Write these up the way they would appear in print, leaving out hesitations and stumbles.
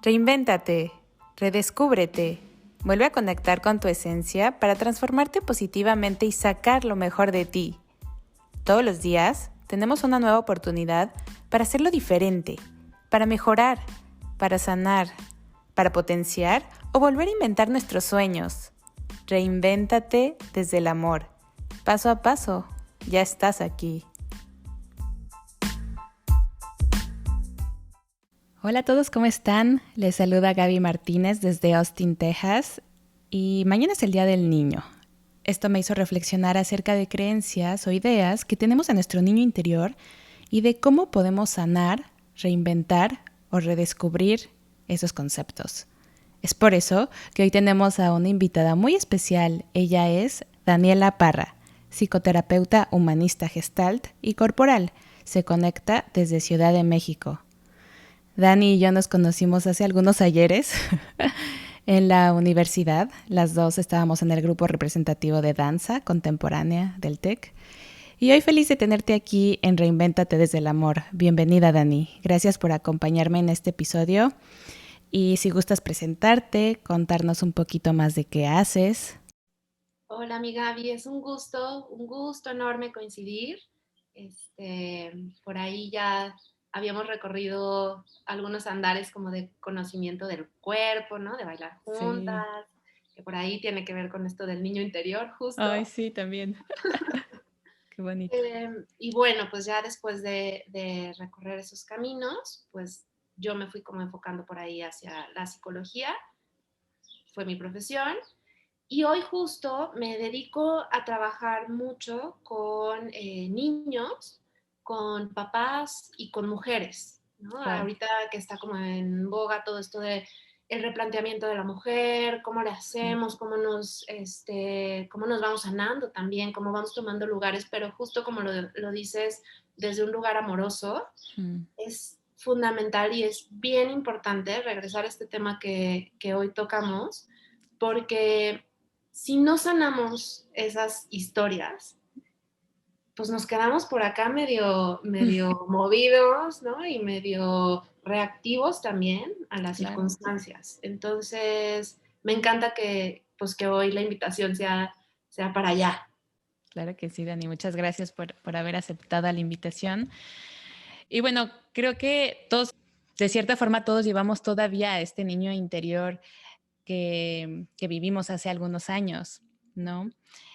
Reinvéntate, redescúbrete, vuelve a conectar con tu esencia para transformarte positivamente y sacar lo mejor de ti. Todos los días tenemos una nueva oportunidad para hacerlo diferente, para mejorar, para sanar, para potenciar o volver a inventar nuestros sueños. Reinvéntate desde el amor. Paso a paso, ya estás aquí. Hola a todos, ¿cómo están? Les saluda Gaby Martínez desde Austin, Texas, y mañana es el Día del Niño. Esto me hizo reflexionar acerca de creencias o ideas que tenemos en nuestro niño interior y de cómo podemos sanar, reinventar o redescubrir esos conceptos. Es por eso que hoy tenemos a una invitada muy especial. Ella es Daniela Parra, psicoterapeuta humanista gestalt y corporal. Se conecta desde Ciudad de México. Dani y yo nos conocimos hace algunos ayeres en la universidad. Las dos estábamos en el grupo representativo de danza contemporánea del TEC. Y hoy feliz de tenerte aquí en Reinvéntate desde el amor. Bienvenida, Dani. Gracias por acompañarme en este episodio. Y si gustas presentarte, contarnos un poquito más de qué haces. Hola, mi Gaby, es un gusto enorme coincidir. Por ahí ya habíamos recorrido algunos andares como de conocimiento del cuerpo, ¿no? De bailar Sí. juntas, que por ahí tiene que ver con esto del niño interior, Ay, justo. sí, también. Qué bonito. Y bueno, pues ya después de recorrer esos caminos, pues yo me fui como enfocando por ahí hacia la psicología, fue mi profesión. Y hoy justo me dedico a trabajar mucho con niños, con papás y con mujeres, ¿no? Wow. Ahorita que está como en boga todo esto de el replanteamiento de la mujer, cómo le hacemos, cómo nos vamos sanando también, cómo vamos tomando lugares, pero justo como lo dices, desde un lugar amoroso, es fundamental y es bien importante regresar a este tema que hoy tocamos, porque si no sanamos esas historias, pues nos quedamos por acá medio movidos, ¿no? Y medio reactivos también a las Claro. circunstancias. Entonces, me encanta pues, que hoy la invitación sea para allá. Claro que sí, Dani. Muchas gracias por haber aceptado la invitación. Y bueno, creo que todos, de cierta forma, todos llevamos todavía a este niño interior que vivimos hace algunos años, ¿no?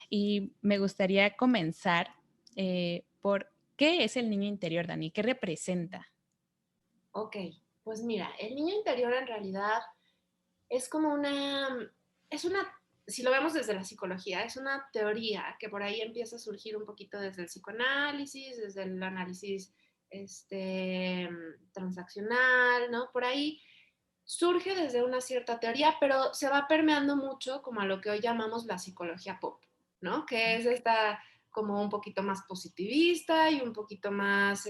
Y me gustaría comenzar por qué es el niño interior, Dani, qué representa. Ok, pues mira, el niño interior en realidad es como si lo vemos desde la psicología, es una teoría que por ahí empieza a surgir un poquito desde el psicoanálisis, desde el análisis transaccional, ¿no? Por ahí surge desde una cierta teoría, pero se va permeando mucho como a lo que hoy llamamos la psicología pop, ¿no? Que es esta como un poquito más positivista y un poquito más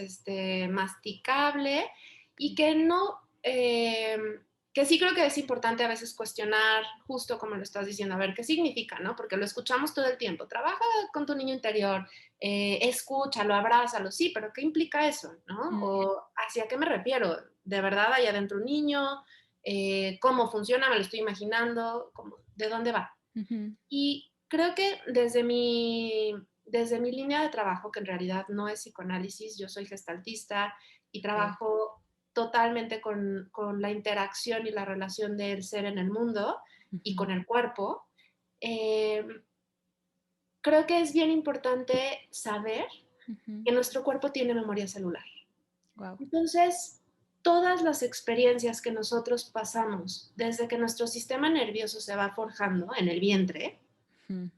masticable y que no, que sí creo que es importante a veces cuestionar, justo como lo estás diciendo, a ver qué significa, ¿no? Porque lo escuchamos todo el tiempo, trabaja con tu niño interior, escúchalo, abrázalo, sí, pero ¿qué implica eso, no? Mm, O ¿hacia qué me refiero? ¿De verdad hay adentro un niño? ¿Cómo funciona? Me lo estoy imaginando, ¿de dónde va? ujú, Y creo que desde mi línea de trabajo, que en realidad no es psicoanálisis, yo soy gestaltista y ok, trabajo totalmente con la interacción y la relación del ser en el mundo y ujú, con el cuerpo, eh, creo que es bien importante saber ujú. que nuestro cuerpo tiene memoria celular. Wow. Entonces, todas las experiencias que nosotros pasamos desde que nuestro sistema nervioso se va forjando en el vientre, Ujú,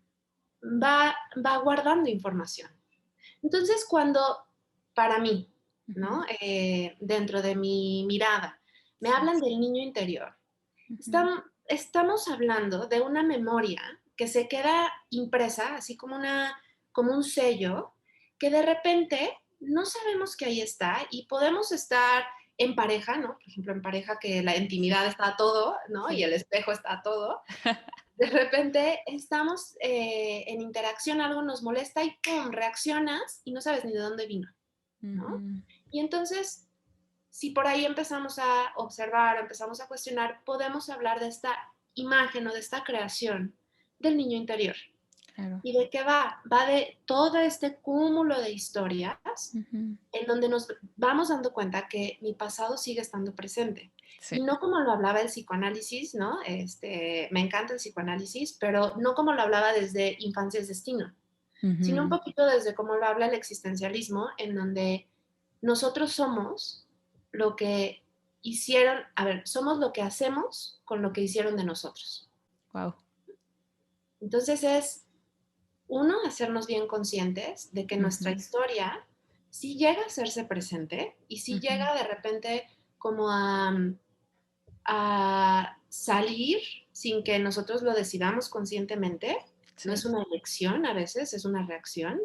va guardando información. Entonces, cuando para mí, ujú, ¿no? Dentro de mi mirada, me sí. hablan del niño interior, Ujú, estamos hablando de una memoria que se queda impresa, así como un sello, que de repente no sabemos que ahí está y podemos estar en pareja, ¿no? Por ejemplo, en pareja que la sí, intimidad está a todo, ¿no? Y sí. el espejo está a todo. De repente estamos en interacción, algo nos molesta y ¡pum! Reaccionas y no sabes ni de dónde vino, ¿no? Ujú, Y entonces si por ahí empezamos a observar, empezamos a cuestionar, podemos hablar de esta imagen o de esta creación del niño interior. Claro. ¿Y de qué va? Va de todo este cúmulo de historias Ujú. en donde nos vamos dando cuenta que mi pasado sigue estando presente. Sí. Y no como lo hablaba el psicoanálisis, ¿no? Me encanta el psicoanálisis, pero no como lo hablaba desde Infancia es Destino, sino un Ujú. poquito desde cómo lo habla el existencialismo, en donde nosotros somos lo que hicieron, a ver, somos lo que hacemos con lo que hicieron de nosotros. Wow. Entonces es, uno, hacernos bien conscientes de que nuestra Ujú. historia sí llega a hacerse presente y sí Ujú. llega de repente como a salir sin que nosotros lo decidamos conscientemente. No Sí. es una elección a veces, es una reacción.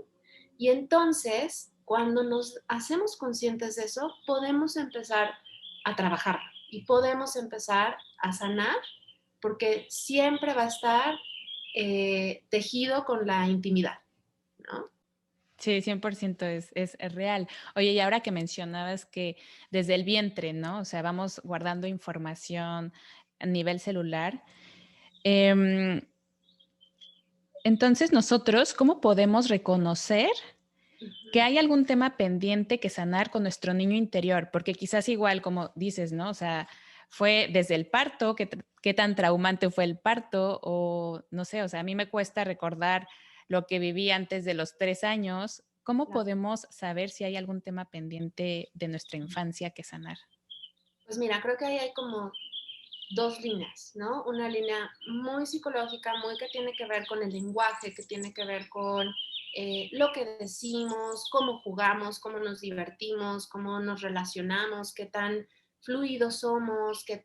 Y entonces, cuando nos hacemos conscientes de eso, podemos empezar a trabajar y podemos empezar a sanar porque siempre va a estar tejido con la intimidad, ¿no? Sí, 100% es real. Oye, y ahora que mencionabas que desde el vientre, ¿no? O sea, vamos guardando información a nivel celular. em, entonces, nosotros, ¿cómo podemos reconocer que Ujú. hay algún tema pendiente que sanar con nuestro niño interior? Porque quizás igual, como dices, ¿no? O sea, fue desde el parto, qué tan traumante fue el parto, o no sé, o sea, a mí me cuesta recordar lo que viví antes de los 3 años. ¿Cómo Claro. podemos saber si hay algún tema pendiente de nuestra infancia que sanar? Pues mira, creo que ahí hay como dos líneas, ¿no? Una línea muy psicológica, muy que tiene que ver con el lenguaje, que tiene que ver con lo que decimos, cómo jugamos, cómo nos divertimos, cómo nos relacionamos, qué tan fluidos somos, qué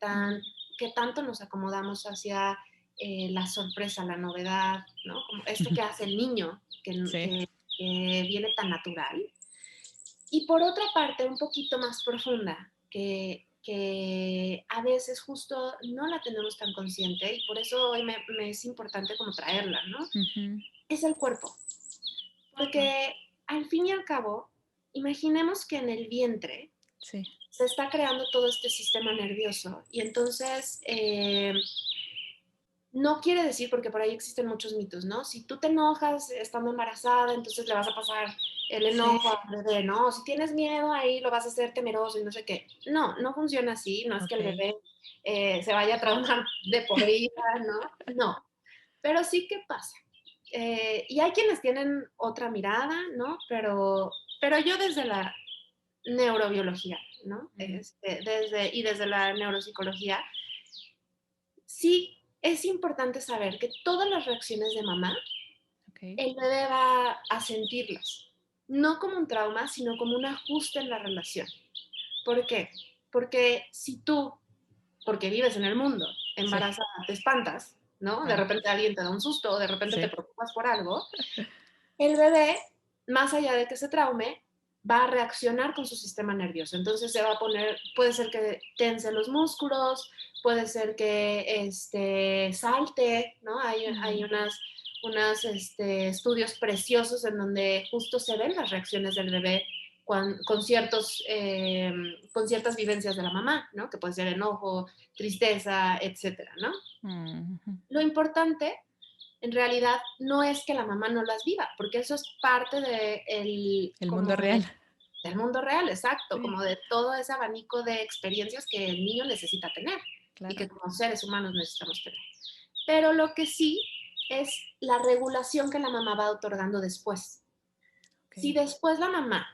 tanto nos acomodamos hacia la sorpresa, la novedad, ¿no? Como esto que hace el niño, Sí. que viene tan natural. Y por otra parte, un poquito más profunda, que a veces justo no la tenemos tan consciente y por eso hoy me es importante como traerla, ¿no? Ujú. Es el cuerpo. Wow. Porque al fin y al cabo, imaginemos que en el vientre Sí. se está creando todo este sistema nervioso y entonces no quiere decir, porque por ahí existen muchos mitos, ¿no? Si tú te enojas estando embarazada, entonces le vas a pasar el Sí. enojo al bebé, ¿no? O si tienes miedo ahí lo vas a hacer temeroso y no sé qué. No, no funciona así, no es que Ok. el bebé se vaya a traumar de por vida, ¿no? No, pero sí que pasa. Y hay quienes tienen otra mirada, ¿no? Pero yo desde la neurobiología, ¿no? Mm. Y desde la neuropsicología, sí es importante saber que todas las reacciones de mamá, Ok. el bebé va a sentirlas, no como un trauma, sino como un ajuste en la relación. ¿Por qué? Porque si tú, porque vives en el mundo, Sí. embarazada, te espantas, ¿no? De Claro. repente alguien te da un susto, o de repente te Sí. preocupas por algo, el bebé, más allá de que se traume, va a reaccionar con su sistema nervioso. Entonces se va a poner, puede ser que tense los músculos, puede ser que salte, ¿no? Hay Mm. estudios preciosos en donde justo se ven las reacciones del bebé con ciertas vivencias de la mamá, ¿no? Que puede ser enojo, tristeza, etcétera, ¿no? Ujú. Lo importante en realidad no es que la mamá no las viva, porque eso es parte El mundo real. del mundo real, exacto, Sí, como de todo ese abanico de experiencias que el niño necesita tener y claro. que como seres humanos necesitamos tener. Pero lo que sí es la regulación que la mamá va otorgando después. Si Ok. después la mamá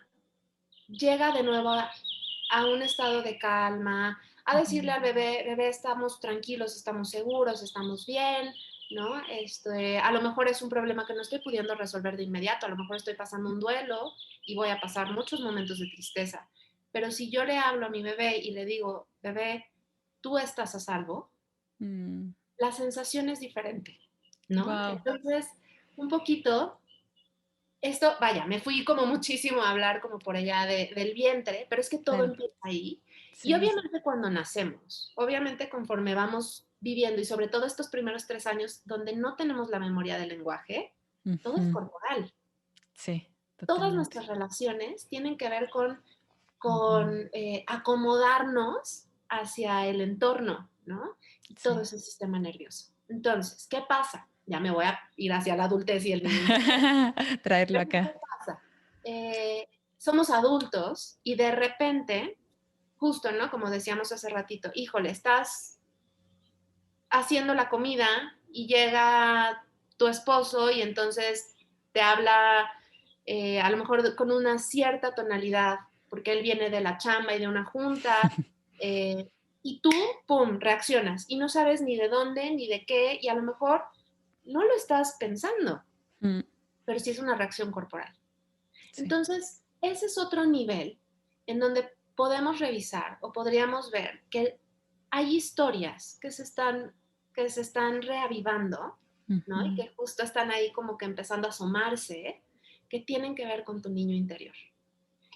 llega de nuevo a un estado de calma, a decirle Ujú. al bebé, bebé, estamos tranquilos, estamos seguros, estamos bien, ¿no? A lo mejor es un problema que no estoy pudiendo resolver de inmediato, a lo mejor estoy pasando un duelo y voy a pasar muchos momentos de tristeza. Pero si yo le hablo a mi bebé y le digo, bebé, tú estás a salvo, Mm. la sensación es diferente, ¿no? Wow. Entonces, un poquito esto, vaya, me fui como muchísimo a hablar como por allá del vientre, pero es que todo Claro. empieza ahí. Y Sí. obviamente cuando nacemos, obviamente conforme vamos viviendo y sobre todo estos primeros 3 años donde no tenemos la memoria del lenguaje, todo es Ujú. corporal. Sí, Todas totalmente. nuestras relaciones tienen que ver con con acomodarnos hacia el entorno, ¿no? Y todo Sí. ese sistema nervioso. Entonces, ¿qué pasa? Ya me voy a ir hacia la adultez y el niño interior. Traerlo Pero ¿qué acá. pasa? Somos adultos y de repente, justo, ¿no? Como decíamos hace ratito, híjole, estás haciendo la comida y llega tu esposo y entonces te habla a lo mejor con una cierta tonalidad, porque él viene de la chamba y de una junta, eh, y tú, ¡pum!, reaccionas y no sabes ni de dónde ni de qué, y a lo mejor no lo estás pensando, Mm, pero sí es una reacción corporal. sí. Entonces, ese es otro nivel en donde podemos revisar o podríamos ver que hay historias que se están reavivando, ¿no? Y Ujú, que justo están ahí como que empezando a asomarse, que tienen que ver con tu niño interior.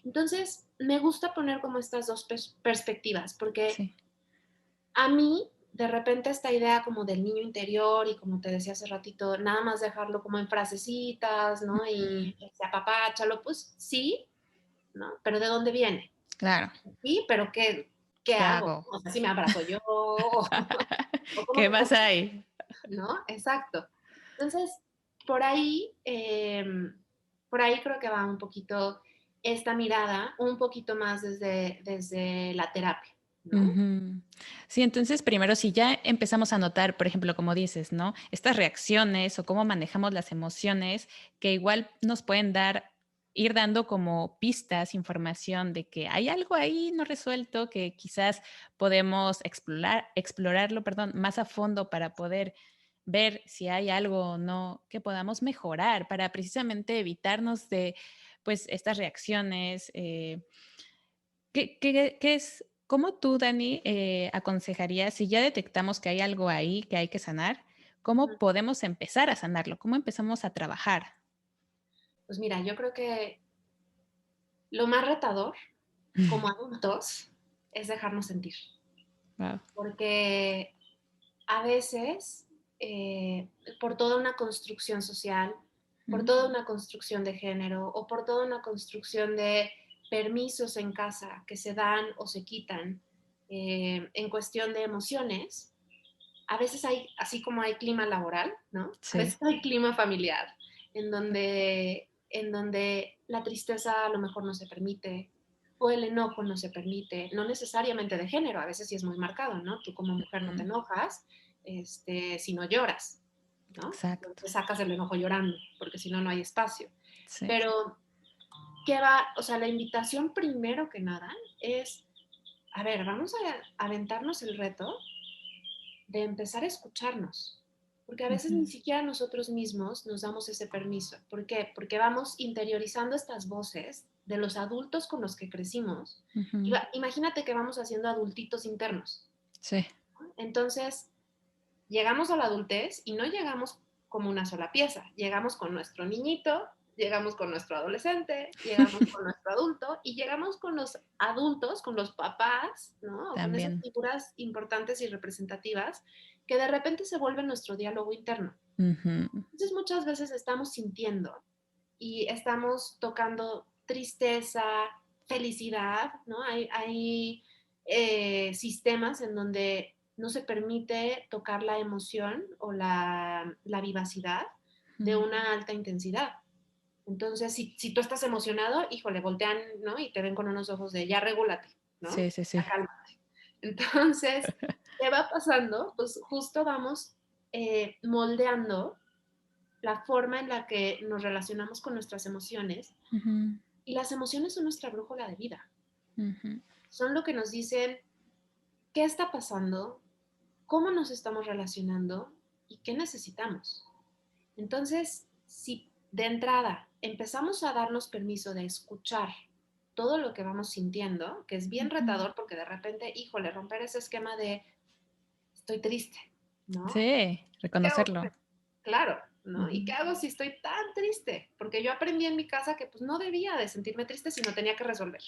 Entonces, me gusta poner como estas dos perspectivas, porque sí. a mí, de repente, esta idea como del niño interior y como te decía hace ratito, nada más dejarlo como en frasecitas, ¿no? Mm, Y apapáchalo, pues sí, ¿no? Pero ¿de dónde viene? claro. Sí, pero ¿qué ¿Qué hago? hago? O sea, si me abrazo yo, o cómo ¿Qué me más pongo, hay? ¿no? Exacto. Entonces, por ahí, por ahí creo que va un poquito esta mirada, un poquito más desde la terapia, ¿no? Ujú. Sí, entonces primero si ya empezamos a notar, por ejemplo, como dices, ¿no? Estas reacciones o cómo manejamos las emociones que igual nos pueden dar, ir dando como pistas, información de que hay algo ahí no resuelto que quizás podemos explorarlo, perdón, más a fondo para poder ver si hay algo o no que podamos mejorar para precisamente evitarnos de, pues, estas reacciones. ¿Qué es cómo tú, Dani, aconsejarías si ya detectamos que hay algo ahí que hay que sanar, cómo Ujú. podemos empezar a sanarlo? ¿Cómo empezamos a trabajar? Pues mira, yo creo que lo más retador como adultos es dejarnos sentir, Guau. porque a veces, por toda una construcción social, por Mm, toda una construcción de género o por toda una construcción de permisos en casa que se dan o se quitan en cuestión de emociones, a veces hay, así como hay clima laboral, ¿no? A sí. veces hay clima familiar, en donde la tristeza a lo mejor no se permite, o el enojo no se permite, no necesariamente de género, a veces sí es muy marcado, ¿no? Tú como mujer no te Mm, enojas si no lloras, ¿no? No exacto. te sacas el enojo llorando, porque si no, no hay espacio. Sí. Pero, ¿qué va? O sea, la invitación primero que nada es, a ver, vamos a aventarnos el reto de empezar a escucharnos, porque a veces ni Ujú, siquiera nosotros mismos nos damos ese permiso. ¿Por qué? Porque vamos interiorizando estas voces de los adultos con los que crecimos. Y ujú. imagínate que vamos haciendo adultitos internos. Sí. Entonces, llegamos a la adultez y no llegamos como una sola pieza, llegamos con nuestro niñito, llegamos con nuestro adolescente, llegamos con nuestro adulto y llegamos con los adultos, con los papás, ¿no? O con esas También. figuras importantes y representativas que de repente se vuelven nuestro diálogo interno. Ujú. Entonces muchas veces estamos sintiendo y estamos tocando tristeza, felicidad, ¿no? Hay sistemas en donde no se permite tocar la emoción o la vivacidad de Mm. una alta intensidad. Entonces, si tú estás emocionado, híjole, voltean, ¿no? Y te ven con unos ojos de ya regúlate, ¿no? Sí, sí, Ya sí. cálmate. Entonces, ¿qué va pasando? Pues justo vamos moldeando la forma en la que nos relacionamos con nuestras emociones, Ujú, y las emociones son nuestra brújula de vida. ujú, Son lo que nos dicen qué está pasando, cómo nos estamos relacionando y qué necesitamos. Entonces, si de entrada empezamos a darnos permiso de escuchar todo lo que vamos sintiendo, que es bien ujú. retador porque de repente, híjole, romper ese esquema de estoy triste, ¿no? Sí, ¿Qué hago? reconocerlo. Claro, ¿no? ¿Y qué Ujú, hago si estoy tan triste? Porque yo aprendí en mi casa que pues no debía de sentirme triste, sino tenía que resolver.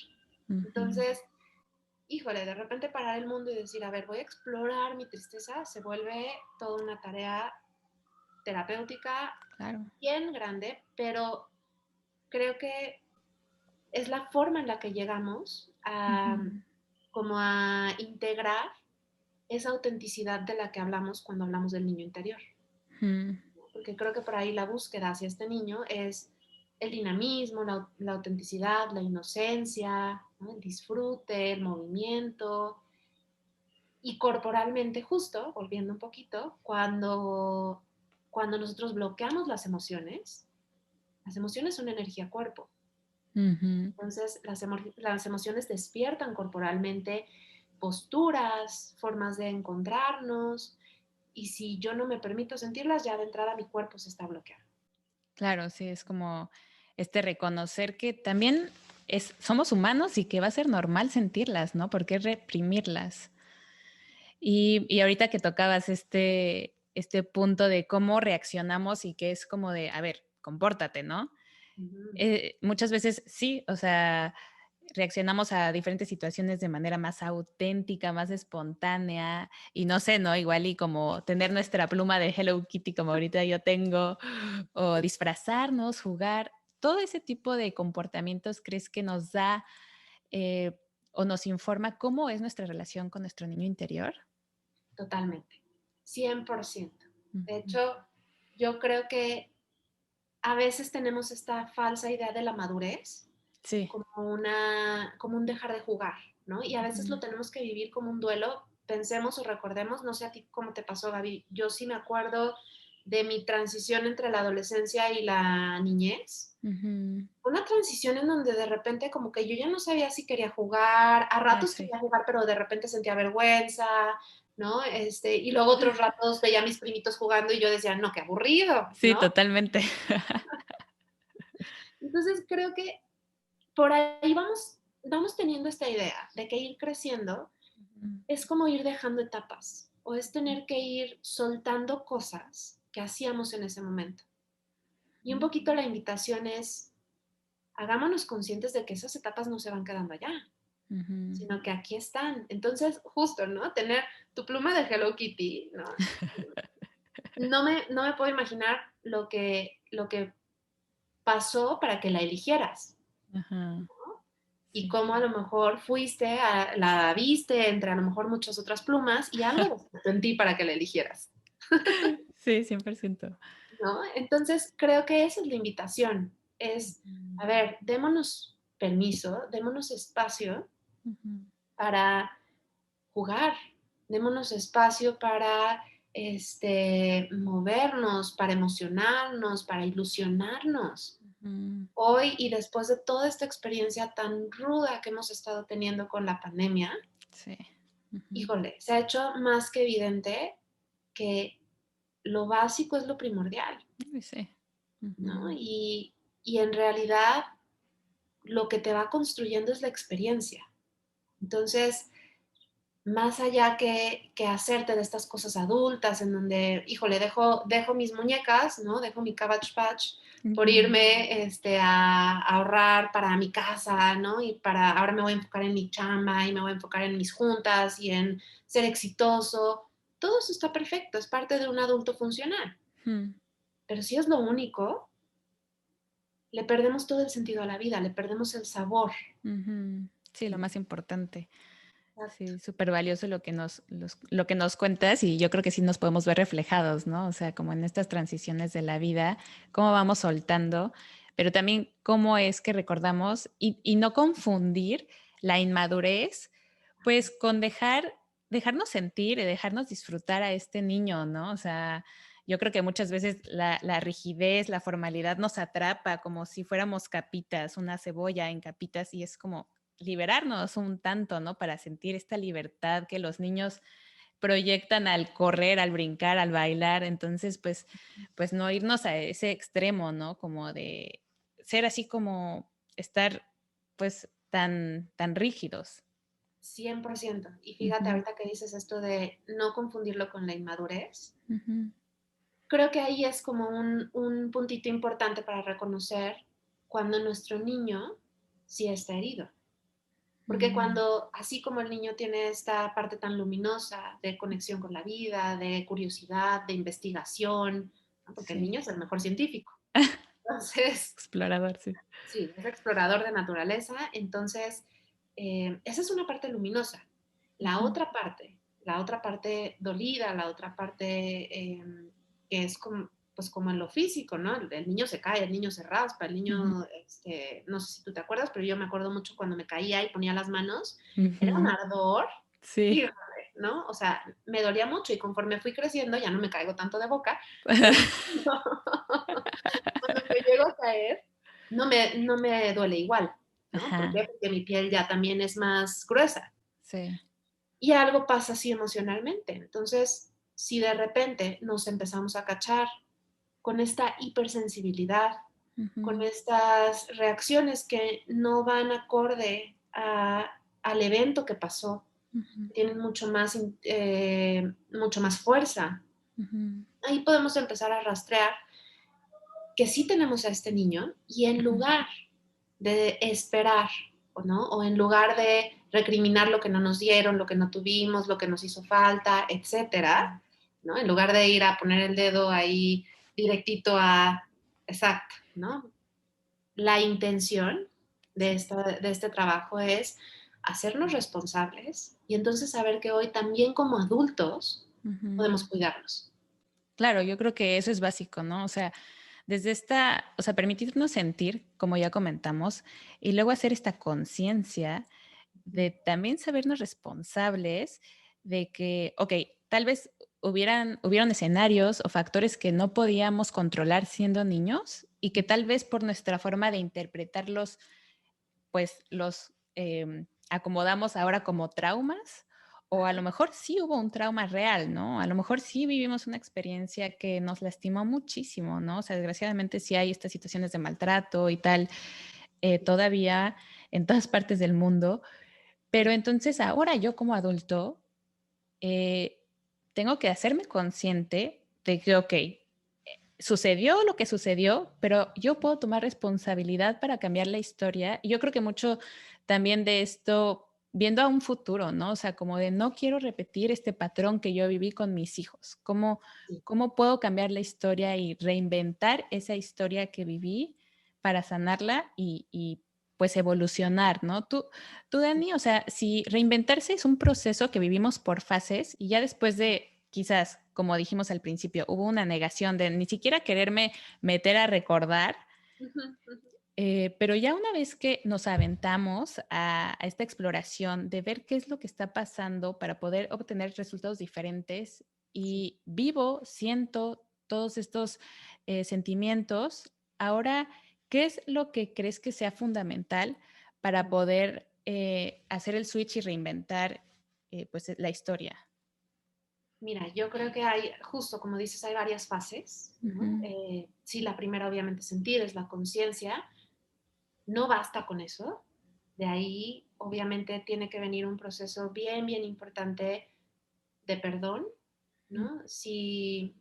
ujú. Entonces, híjole, de repente parar el mundo y decir, a ver, voy a explorar mi tristeza, se vuelve toda una tarea terapéutica Claro. bien grande, pero creo que es la forma en la que llegamos a Ujú. como a integrar esa autenticidad de la que hablamos cuando hablamos del niño interior. Ujú. Porque creo que por ahí la búsqueda hacia este niño es el dinamismo, la autenticidad, la inocencia, ¿no? El disfrute, el movimiento. Y corporalmente, justo, volviendo un poquito, cuando nosotros bloqueamos las emociones son energía cuerpo. Ujú. Entonces, las emociones despiertan corporalmente posturas, formas de encontrarnos, y si yo no me permito sentirlas, ya de entrada mi cuerpo se está bloqueando. Claro, sí, es como reconocer que también somos humanos y que va a ser normal sentirlas, ¿no? ¿Por qué reprimirlas? Y ahorita que tocabas este punto de cómo reaccionamos y que es como de, a ver, compórtate, ¿no? Ujú. Muchas veces sí, o sea, reaccionamos a diferentes situaciones de manera más auténtica, más espontánea y no sé, ¿no? Igual y como tener nuestra pluma de Hello Kitty como ahorita yo tengo, o disfrazarnos, jugar, todo ese tipo de comportamientos, ¿crees que nos da eh, o nos informa cómo es nuestra relación con nuestro niño interior? Totalmente, 100%. De Ujú. hecho, yo creo que a veces tenemos esta falsa idea de la madurez Sí. como un dejar de jugar, ¿no? Y a veces lo Ujú. tenemos que vivir como un duelo, pensemos o recordemos, no sé a ti cómo te pasó, Gaby, yo sí me acuerdo de mi transición entre la adolescencia y la niñez. Ujú. Una transición en donde de repente como que yo ya no sabía si quería jugar, a Ah, ratos sí. quería jugar, pero de repente sentía vergüenza, ¿no? Y luego otros ratos veía a mis primitos jugando y yo decía, no, qué aburrido, Sí, ¿no? totalmente. Entonces creo que por ahí vamos teniendo esta idea de que ir creciendo Ujú. es como ir dejando etapas o es tener que ir soltando cosas que hacíamos en ese momento. Y un poquito la invitación es, hagámonos conscientes de que esas etapas no se van quedando allá, Ujú. sino que aquí están. Entonces, justo, ¿no? Tener tu pluma de Hello Kitty, ¿no? No me puedo imaginar lo que pasó para que la eligieras. Ajá. Y Sí. cómo a lo mejor la viste entre a lo mejor muchas otras plumas y algo despertó en ti para que la eligieras, Sí, 100%. ¿no? Entonces, creo que esa es la invitación, es, Ujú. a ver, démonos permiso, démonos espacio Ujú. para jugar, démonos espacio para movernos, para emocionarnos, para ilusionarnos. Ujú. Hoy y después de toda esta experiencia tan ruda que hemos estado teniendo con la pandemia, Sí. Ujú. híjole, se ha hecho más que evidente que lo básico es lo primordial, Uy, sí. ¿no? Ujú. Y en realidad lo que te va construyendo es la experiencia. Entonces, más allá que hacerte de estas cosas adultas en donde, híjole, dejo mis muñecas, ¿no? Dejo mi Cabbage Patch por Ujú. irme a ahorrar para mi casa, ¿no? Ahora me voy a enfocar en mi chamba y me voy a enfocar en mis juntas y en ser exitoso. Todo eso está perfecto, es parte de un adulto funcional. Ujú. Pero si es lo único, le perdemos todo el sentido a la vida, le perdemos el sabor. Ujú. Sí, lo más importante. Exacto. Sí, súper valioso lo que nos cuentas y yo creo que sí nos podemos ver reflejados, ¿no? O sea, como en estas transiciones de la vida, cómo vamos soltando, pero también cómo es que recordamos y no confundir la inmadurez, pues con dejarnos sentir y dejarnos disfrutar a este niño, ¿no? O sea, yo creo que muchas veces la rigidez, la formalidad nos atrapa como si fuéramos capitas, una cebolla en capitas y es como liberarnos un tanto, ¿no? Para sentir esta libertad que los niños proyectan al correr, al brincar, al bailar. Entonces, pues no irnos a ese extremo, ¿no? Como de ser así como estar, pues, tan rígidos. 100%. Y fíjate, Ujú. ahorita que dices esto de no confundirlo con la inmadurez, Ujú. creo que ahí es como un puntito importante para reconocer cuando nuestro niño sí está herido. Porque Mm. cuando, así como el niño tiene esta parte tan luminosa de conexión con la vida, de curiosidad, de investigación, ¿no? Porque el Sí. niño es el mejor científico. Entonces, Explorador, sí. sí, es explorador de naturaleza, entonces esa es una parte luminosa. Ujú, La otra parte dolida, la otra parte que es como, pues como en lo físico, ¿no? El niño se cae, el niño se raspa, el ujú, niño, no sé si tú te acuerdas, pero yo me acuerdo mucho cuando me caía y ponía las manos, era un ujú. ardor, Sí. híjole, ¿no? O sea, me dolía mucho y conforme fui creciendo ya no me caigo tanto de boca, pero cuando me llego a caer, no me duele igual, ¿no? ¿Por Ajá, qué? Porque mi piel ya también es más gruesa. sí. Y algo pasa así emocionalmente. Entonces, si de repente nos empezamos a cachar con esta hipersensibilidad, con Ujú, estas reacciones que no van acorde al evento que pasó, ujú, tienen mucho más fuerza, ujú, ahí podemos empezar a rastrear que sí tenemos a este niño y en ujú, lugar de esperar, ¿no? O en lugar de recriminar lo que no nos dieron, lo que no tuvimos, lo que nos hizo falta, etcétera, ¿no? En lugar de ir a poner el dedo ahí directito a, exacto, ¿no? La intención sí. de este trabajo es hacernos responsables y entonces saber que hoy también como adultos Ujú. podemos cuidarnos. Claro, yo creo que eso es básico, ¿no? O sea, desde esta, o sea, permitirnos sentir, como ya comentamos, y luego hacer esta conciencia de también sabernos responsables de que, ok, tal vez hubieron escenarios o factores que no podíamos controlar siendo niños y que tal vez por nuestra forma de interpretarlos, pues los acomodamos ahora como traumas, o a lo mejor sí hubo un trauma real, ¿no? A lo mejor sí vivimos una experiencia que nos lastimó muchísimo, ¿no? O sea, desgraciadamente sí hay estas situaciones de maltrato y tal, todavía en todas partes del mundo, pero entonces ahora yo como adulto tengo que hacerme consciente de que, ok, sucedió lo que sucedió, pero yo puedo tomar responsabilidad para cambiar la historia. Y yo creo que mucho también de esto, viendo a un futuro, ¿no? O sea, como de no quiero repetir este patrón que yo viví con mis hijos. Sí. ¿Cómo puedo cambiar la historia y reinventar esa historia que viví para sanarla y pues evolucionar, ¿no? Tú, Dani, o sea, si reinventarse es un proceso que vivimos por fases y ya después de quizás, como dijimos al principio, hubo una negación de ni siquiera quererme meter a recordar, Ujú, ujú. pero ya una vez que nos aventamos a esta exploración de ver qué es lo que está pasando para poder obtener resultados diferentes Sí. y vivo, siento todos estos sentimientos, ahora, ¿qué es lo que crees que sea fundamental para poder hacer el switch y reinventar pues la historia? Mira, yo creo que hay, justo como dices, hay varias fases, ¿no? Ujú, Sí, la primera obviamente sentir es la conciencia, no basta con eso, de ahí obviamente tiene que venir un proceso bien, bien importante de perdón, ¿no? Si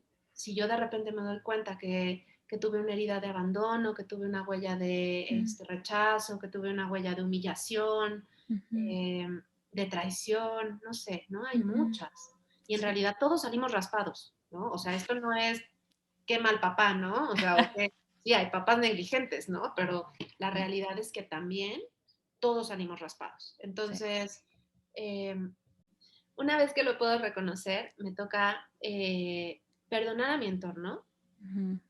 yo de repente me doy cuenta que tuve una herida de abandono, que tuve una huella de ujú, rechazo, que tuve una huella de humillación, ujú, eh, de traición, no sé, ¿no? Hay ujú. muchas. Y en Sí, realidad todos salimos raspados, ¿no? O sea, esto no es qué mal papá, ¿no? O sea, o que sí, hay papás negligentes, ¿no? Pero la realidad es que también todos salimos raspados. sí. Entonces, eh, una vez que lo puedo reconocer, me toca perdonar a mi entorno, Ujú,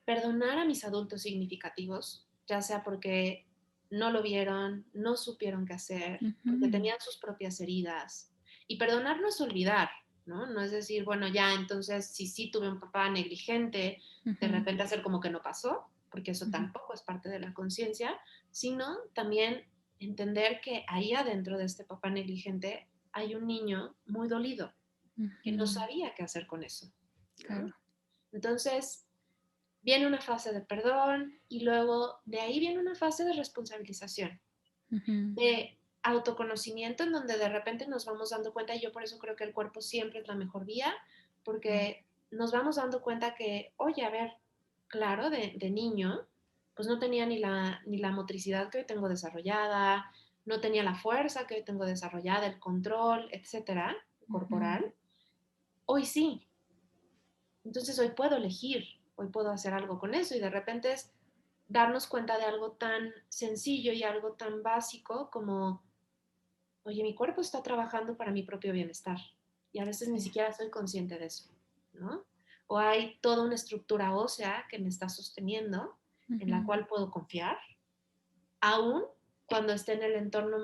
perdonar a mis adultos significativos, ya sea porque no lo vieron, no supieron qué hacer, porque ujú, tenían sus propias heridas. Y perdonar no es olvidar, ¿no? No es decir, bueno, ya entonces si sí tuve un papá negligente, de ujú, repente hacer como que no pasó, porque eso ujú, tampoco es parte de la conciencia, sino también entender que ahí adentro de este papá negligente hay un niño muy dolido, que no ujú. sabía qué hacer con eso, ¿no? Claro. Entonces, viene una fase de perdón y luego de ahí viene una fase de responsabilización, Ujú, de autoconocimiento en donde de repente nos vamos dando cuenta, y yo por eso creo que el cuerpo siempre es la mejor vía, mm, porque nos vamos dando cuenta que, oye, a ver, claro, de niño, pues no tenía ni la motricidad que hoy tengo desarrollada, no tenía la fuerza que hoy tengo desarrollada, el control, etcétera, ujú, corporal. Hoy sí, entonces hoy puedo elegir, hoy puedo hacer algo con eso y de repente es, darnos cuenta de algo tan sencillo y algo tan básico como, oye, mi cuerpo está trabajando para mi propio bienestar y a veces ni Sí. siquiera soy consciente de eso, ¿no? O hay toda una estructura ósea que me está sosteniendo, en la Ujú. cual puedo confiar, aún cuando esté en el entorno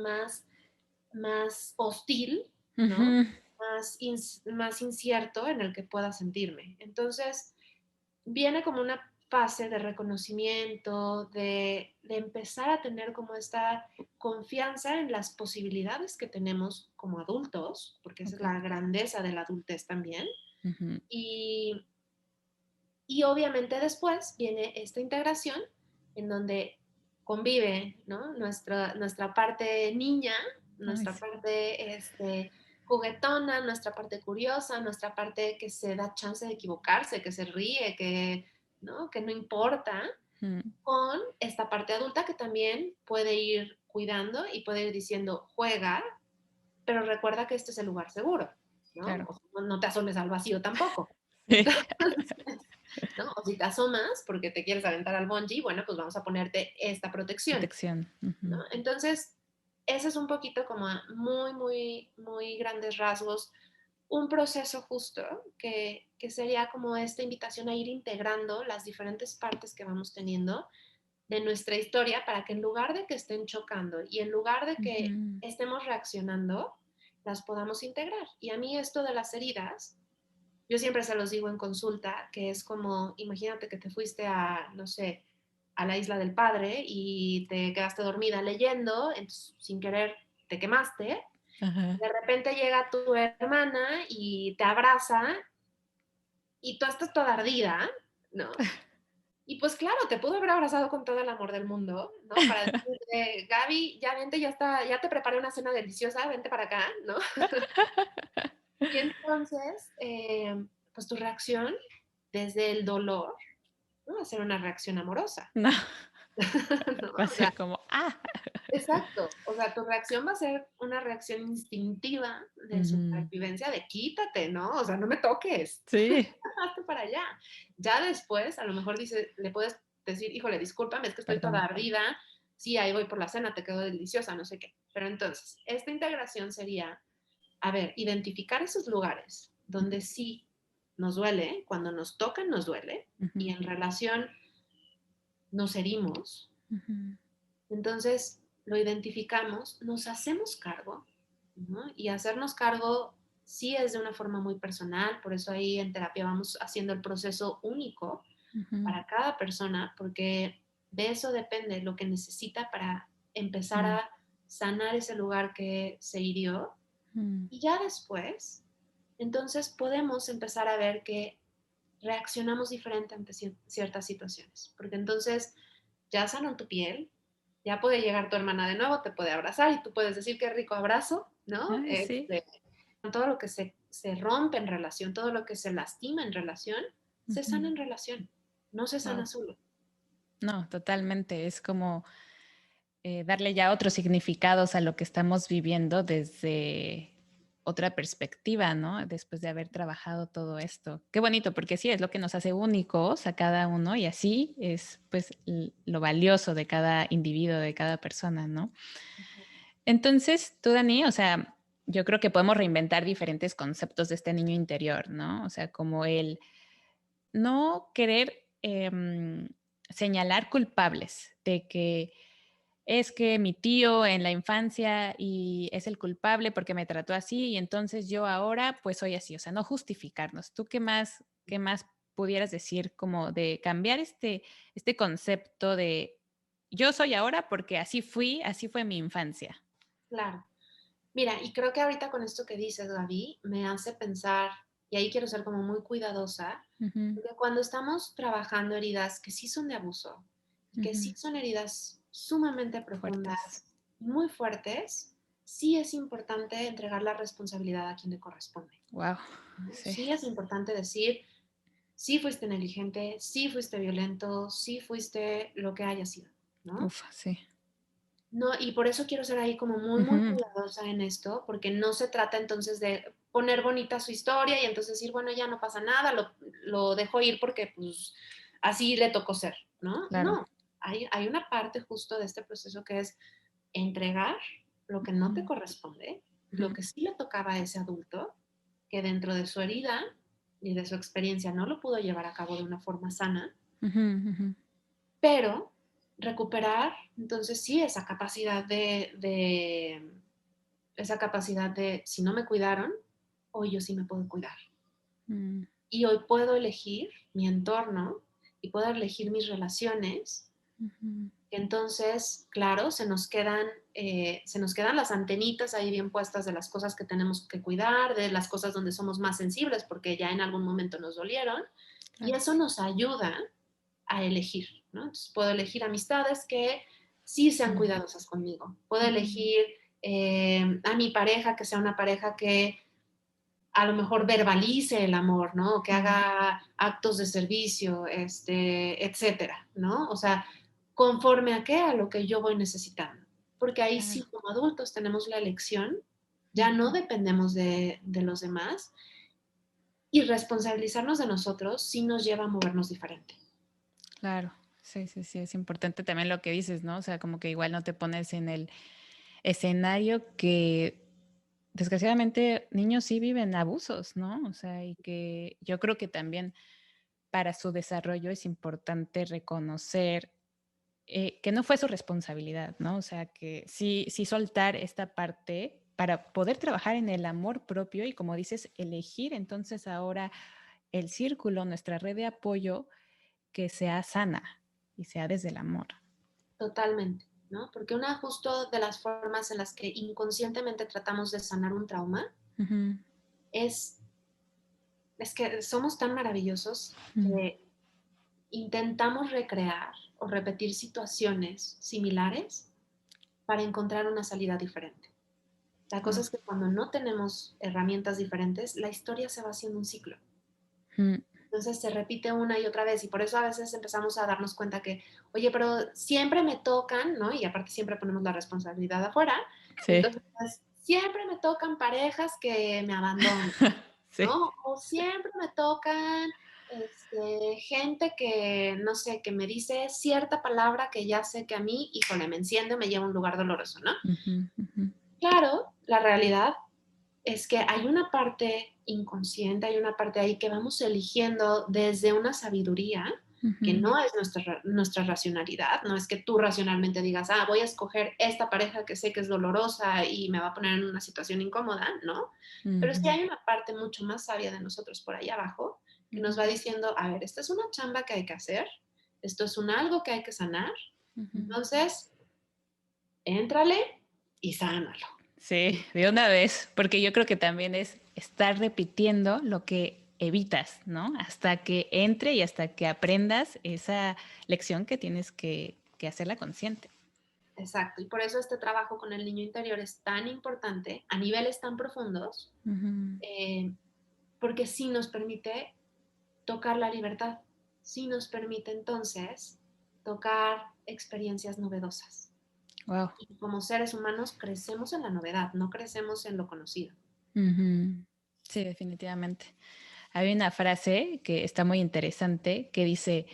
más hostil, ¿no? Ujú. Más incierto en el que pueda sentirme. Entonces, viene como una fase de reconocimiento, de empezar a tener como esta confianza en las posibilidades que tenemos como adultos, porque esa es Okey. la grandeza de la adultez también. Ujú. Y, y obviamente después viene esta integración en donde convive, ¿no? Nuestra parte niña, Ay, nuestra sí. parte juguetona, nuestra parte curiosa, nuestra parte que se da chance de equivocarse, que se ríe, ¿no? Que no importa, Mm, con esta parte adulta que también puede ir cuidando y puede ir diciendo, juega, pero recuerda que este es el lugar seguro, ¿no? claro. O sea, no te asomes al vacío tampoco. Sí. Entonces, ¿no? O si te asomas porque te quieres aventar al bungee, bueno, pues vamos a ponerte esta protección, Protección. ¿no? Ujú. Entonces, ese es un poquito como a muy, muy, muy grandes rasgos, un proceso justo que sería como esta invitación a ir integrando las diferentes partes que vamos teniendo de nuestra historia para que en lugar de que estén chocando y en lugar de que Ujú. estemos reaccionando, las podamos integrar. Y a mí esto de las heridas, yo siempre se los digo en consulta, que es como, imagínate que te fuiste a, no sé, a la isla del padre y te quedaste dormida leyendo, entonces, sin querer te quemaste, Ajá. de repente llega tu hermana y te abraza y tú estás toda ardida, ¿no? Y pues claro, te pudo haber abrazado con todo el amor del mundo, ¿no? Para decirte, Gaby, ya vente, ya está, ya te preparé una cena deliciosa, vente para acá, ¿no? Y entonces, pues tu reacción desde el dolor, ¿no? Va a ser una reacción amorosa, No, ¿no? va a O sea, ser como, ¡ah! exacto. O sea, tu reacción va a ser una reacción instintiva de Ujú. supervivencia, de quítate, ¿no? O sea, no me toques, Sí, hazte para allá. Ya después, a lo mejor le puedes decir, híjole, discúlpame, es que estoy toda perdón. ardida, sí, ahí voy por la cena, te quedó deliciosa, no sé qué. Pero entonces, esta integración sería, a ver, identificar esos lugares donde sí nos duele, cuando nos tocan nos duele, y Ujú, en relación nos herimos, ujú, entonces lo identificamos, nos hacemos cargo, ¿no? Y hacernos cargo sí es de una forma muy personal, por eso ahí en terapia vamos haciendo el proceso único ujú, para cada persona, porque de eso depende lo que necesita para empezar mm, a sanar ese lugar que se hirió. mm. Y ya después, entonces podemos empezar a ver que reaccionamos diferente ante ciertas situaciones, porque entonces ya sanó tu piel, ya puede llegar tu hermana de nuevo, te puede abrazar y tú puedes decir qué rico abrazo, ¿no? Ay, sí. Todo lo que se rompe en relación, todo lo que se lastima en relación, se sana Ujú. en relación, no se sana Guau. solo. No, totalmente. Es como darle ya otros significados a lo que estamos viviendo desde otra perspectiva, ¿no? Después de haber trabajado todo esto. Qué bonito, porque sí, es lo que nos hace únicos a cada uno y así es pues lo valioso de cada individuo, de cada persona, ¿no? Entonces, tú, Dani, o sea, yo creo que podemos reinventar diferentes conceptos de este niño interior, ¿no? O sea, como el no querer señalar culpables de que es que mi tío en la infancia y es el culpable porque me trató así y entonces yo ahora pues soy así, o sea, no justificarnos. ¿Tú qué más pudieras decir como de cambiar este concepto de yo soy ahora porque así fui, así fue mi infancia? Claro. Mira, y creo que ahorita con esto que dices, Gaby, me hace pensar, y ahí quiero ser como muy cuidadosa, Ujú, porque cuando estamos trabajando heridas que sí son de abuso, que sí ujú. son heridas sumamente Fuertes. profundas, muy fuertes, sí es importante entregar la responsabilidad a quien le corresponde, Wow, ¿no? sí. Sí es importante decir, sí fuiste negligente, sí fuiste violento, sí fuiste lo que haya sido, ¿no? Uf, sí. No, y por eso quiero ser ahí como muy, muy Ujú, cuidadosa en esto, porque no se trata entonces de poner bonita su historia y entonces decir, bueno, ya no pasa nada, lo dejo ir porque pues así le tocó ser, ¿no? claro. No, hay una parte justo de este proceso que es entregar lo que no te Ujú, corresponde, lo ujú, que sí le tocaba a ese adulto, que dentro de su herida y de su experiencia no lo pudo llevar a cabo de una forma sana, ujú, ujú. pero recuperar entonces sí esa capacidad de si no me cuidaron, hoy yo sí me puedo cuidar. Mm, Y hoy puedo elegir mi entorno y puedo elegir mis relaciones. ujú. Entonces, claro, se nos quedan las antenitas ahí bien puestas de las cosas que tenemos que cuidar, de las cosas donde somos más sensibles porque ya en algún momento nos dolieron. Y Claro. eso nos ayuda a elegir, ¿no? Entonces, puedo elegir amistades que sí sean Mm, cuidadosas conmigo. Puedo ujú, elegir a mi pareja que sea una pareja que a lo mejor verbalice el amor, ¿no? O que mm, haga actos de servicio, etcétera, ¿no? O sea, conforme a qué, a lo que yo voy necesitando. Porque ahí claro. sí, como adultos, tenemos la elección, ya no Ujú, dependemos de los demás y responsabilizarnos de nosotros sí nos lleva a movernos diferente. claro. Sí, sí, sí, es importante también lo que dices, ¿no? O sea, como que igual no te pones en el escenario que desgraciadamente niños sí viven abusos, ¿no? O sea, y que yo creo que también para su desarrollo es importante reconocer que no fue su responsabilidad, ¿no? O sea, que sí, sí soltar esta parte para poder trabajar en el amor propio y, como dices, elegir entonces ahora el círculo, nuestra red de apoyo que sea sana y sea desde el amor. Totalmente, ¿no? Porque una justo de las formas en las que inconscientemente tratamos de sanar un trauma Ujú, es, es que somos tan maravillosos ujú, que intentamos recrear o repetir situaciones similares para encontrar una salida diferente. La cosa wow, es que cuando no tenemos herramientas diferentes, la historia se va haciendo un ciclo. ujú, Entonces se repite una y otra vez y por eso a veces empezamos a darnos cuenta que, oye, pero siempre me tocan, ¿no? Y aparte siempre ponemos la responsabilidad afuera. sí, Entonces, siempre me tocan parejas que me abandonan, sí. ¿no? O siempre me tocan gente que, no sé, que me dice cierta palabra que ya sé que a mí, híjole, me enciende, me lleva a un lugar doloroso, ¿no? Ujú, ujú, Claro, la realidad es que hay una parte inconsciente, hay una parte ahí que vamos eligiendo desde una sabiduría que ujú, no es nuestra racionalidad, no es que tú racionalmente digas, ah, voy a escoger esta pareja que sé que es dolorosa y me va a poner en una situación incómoda, ¿no? Pero sí ujú, hay una parte mucho más sabia de nosotros por ahí abajo que nos va ujú, diciendo, a ver, esta es una chamba que hay que hacer, esto es un algo que hay que sanar, ujú. entonces, éntrale y sánalo. Sí, de una vez, porque yo creo que también es estar repitiendo lo que evitas, ¿no? Hasta que entre y hasta que aprendas esa lección que tienes que hacerla consciente. Exacto, y por eso este trabajo con el niño interior es tan importante a niveles tan profundos, Ujú. eh, porque sí nos permite tocar la libertad, sí nos permite entonces tocar experiencias novedosas. Wow. Y como seres humanos crecemos en la novedad, no crecemos en lo conocido. Ujú. Sí, definitivamente. Hay una frase que está muy interesante que dice,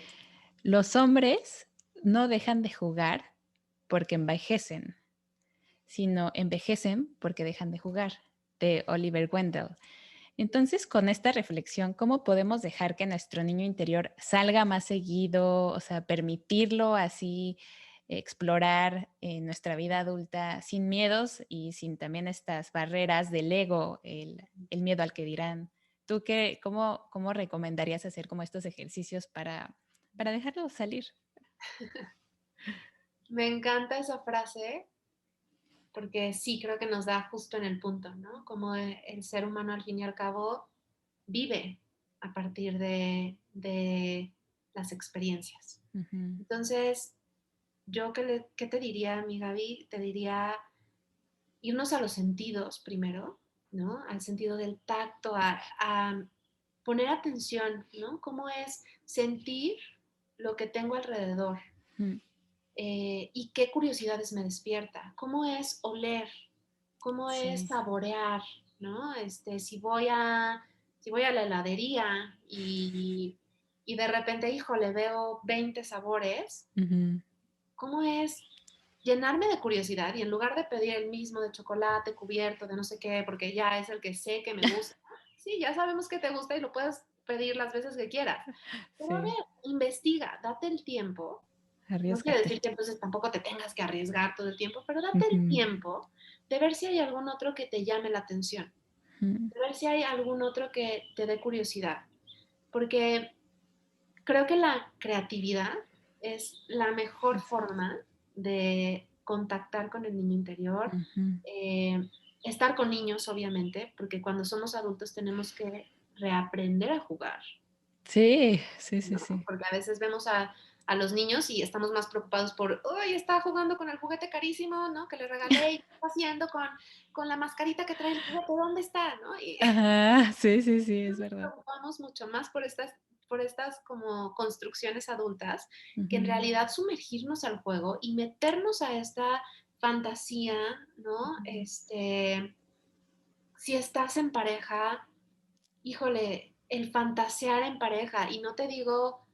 los hombres no dejan de jugar porque envejecen, sino envejecen porque dejan de jugar, de Oliver Wendell. Entonces, con esta reflexión, ¿cómo podemos dejar que nuestro niño interior salga más seguido? O sea, permitirlo así explorar nuestra vida adulta sin miedos y sin también estas barreras del ego, el miedo al que dirán. ¿Tú cómo recomendarías hacer como estos ejercicios para dejarlo salir? Me encanta esa frase porque sí creo que nos da justo en el punto, ¿no? Como el ser humano al fin y al cabo vive a partir de las experiencias. Ujú, Entonces, yo qué te diría, mi Gaby, te diría irnos a los sentidos primero, ¿no? Al sentido del tacto, a poner atención, ¿no? ¿Cómo es sentir lo que tengo alrededor? ujú, ¿Y qué curiosidades me despierta? ¿Cómo es oler? ¿Cómo es sí. saborear? ¿No? Si voy a la heladería y de repente, híjole, veo 20 sabores, Ujú, cómo es llenarme de curiosidad y en lugar de pedir el mismo de chocolate, cubierto, de no sé qué, porque ya es el que sé que me gusta. Sí, ya sabemos que te gusta y lo puedes pedir las veces que quieras. Pero a ver, Sí, investiga, date el tiempo. No quiere arriésgate. decir que entonces tampoco te tengas que arriesgar todo el tiempo, pero date el Ujú, tiempo de ver si hay algún otro que te llame la atención, ujú, de ver si hay algún otro que te dé curiosidad. Porque creo que la creatividad es la mejor exacto. forma de contactar con el niño interior, Ujú. estar con niños, obviamente, porque cuando somos adultos tenemos que reaprender a jugar, Sí, sí, sí, ¿no? sí. Porque a veces vemos a los niños y estamos más preocupados por, uy, está jugando con el juguete carísimo, ¿no? Que le regalé y qué está haciendo con la mascarita que trae el juguete, ¿dónde está? ¿No? Y Ajá, sí, sí, sí, es nos verdad. preocupamos mucho más por estas como construcciones adultas que en Ujú, realidad sumergirnos al juego y meternos a esta fantasía, ¿no? ujú. Si estás en pareja, híjole, el fantasear en pareja, y no te digo,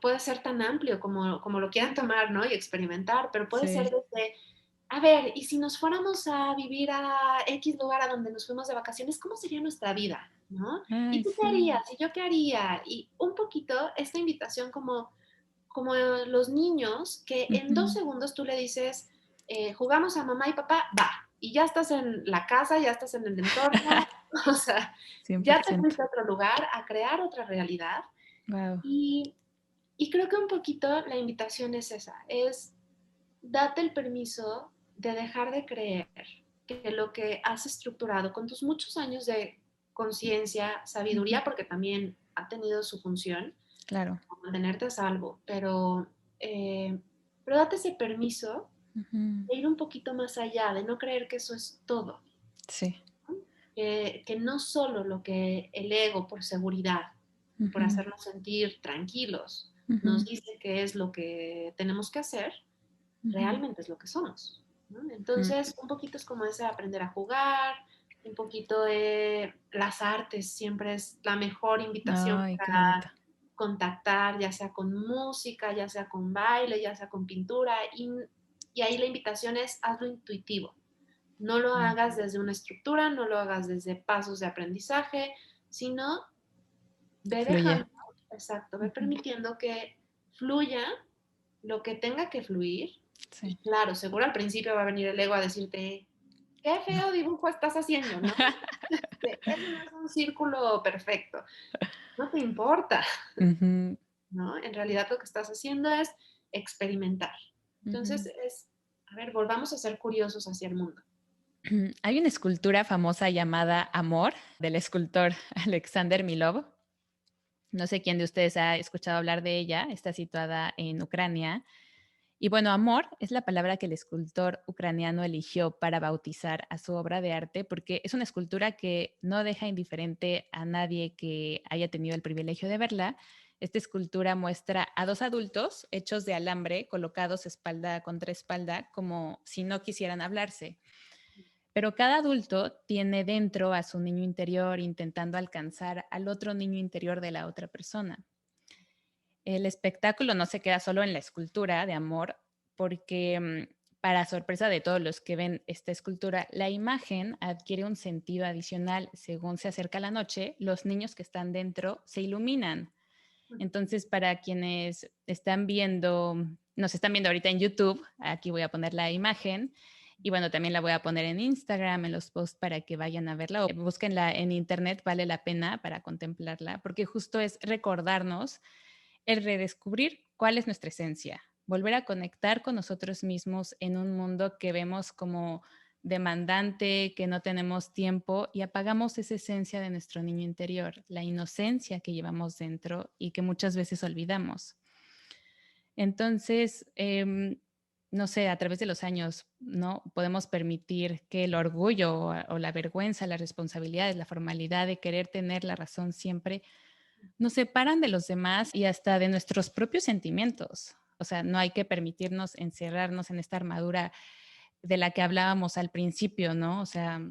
puede ser tan amplio como lo quieran tomar, ¿no? Y experimentar, pero puede ser Sí. desde, a ver, y si nos fuéramos a vivir a X lugar a donde nos fuimos de vacaciones, ¿cómo sería nuestra vida? ¿No? ¿Y Ay, tú qué sí. harías? ¿Y yo qué haría? Y un poquito esta invitación como los niños, que en dos Ujú. segundos tú le dices, jugamos a mamá y papá, va, y ya estás en la casa, ya estás en el entorno, o sea, ya te 100%. fuiste a otro lugar a crear otra realidad. Guau. Y, y creo que un poquito la invitación es esa, es date el permiso de dejar de creer que lo que has estructurado con tus muchos años de conciencia, Ujú. sabiduría, porque también ha tenido su función, Claro. mantenerte a salvo, eh, pero date ese permiso Ujú. de ir un poquito más allá, de no creer que eso es todo, Sí. ¿no? Que no solo lo que el ego por seguridad y por Ujú, hacernos sentir tranquilos nos ujú, dice que es lo que tenemos que hacer, ujú, realmente es lo que somos, ¿no? ujú. Entonces, un poquito es como ese aprender a jugar, un poquito de las artes siempre es la mejor invitación Ay, qué bonito. para contactar, ya sea con música, ya sea con baile, ya sea con pintura, y ahí la invitación es hazlo intuitivo. No lo Mm, hagas desde una estructura, no lo hagas desde pasos de aprendizaje, sino ve fluye. dejando, exacto, ve Ujú. permitiendo que fluya lo que tenga que fluir. Y Sí. claro, seguro al principio va a venir el ego a decirte, qué feo dibujo estás haciendo, ¿no? Eso no es un círculo perfecto. No te importa, Ujú, ¿no? En realidad lo que estás haciendo es experimentar. Entonces ujú. es, a ver, volvamos a ser curiosos hacia el mundo. Hay una escultura famosa llamada Amor del escultor Alexander Milov. No sé quién de ustedes ha escuchado hablar de ella. Está situada en Ucrania. Y bueno, amor es la palabra que el escultor ucraniano eligió para bautizar a su obra de arte porque es una escultura que no deja indiferente a nadie que haya tenido el privilegio de verla. Esta escultura muestra a dos adultos hechos de alambre colocados espalda contra espalda como si no quisieran hablarse. Pero cada adulto tiene dentro a su niño interior intentando alcanzar al otro niño interior de la otra persona. El espectáculo no se queda solo en la escultura de amor, porque para sorpresa de todos los que ven esta escultura, la imagen adquiere un sentido adicional según se acerca la noche, los niños que están dentro se iluminan. Entonces, para quienes están viendo, nos están viendo ahorita en YouTube, aquí voy a poner la imagen y bueno, también la voy a poner en Instagram, en los posts para que vayan a verla o búsquenla en internet, vale la pena para contemplarla, porque justo es recordarnos el redescubrir cuál es nuestra esencia, volver a conectar con nosotros mismos en un mundo que vemos como demandante, que no tenemos tiempo y apagamos esa esencia de nuestro niño interior, la inocencia que llevamos dentro y que muchas veces olvidamos. Entonces, no sé, a través de los años, ¿no? Podemos permitir que el orgullo o la vergüenza, las responsabilidades, la formalidad de querer tener la razón siempre nos separan de los demás y hasta de nuestros propios sentimientos. O sea, no hay que permitirnos encerrarnos en esta armadura de la que hablábamos al principio, ¿no? O sea,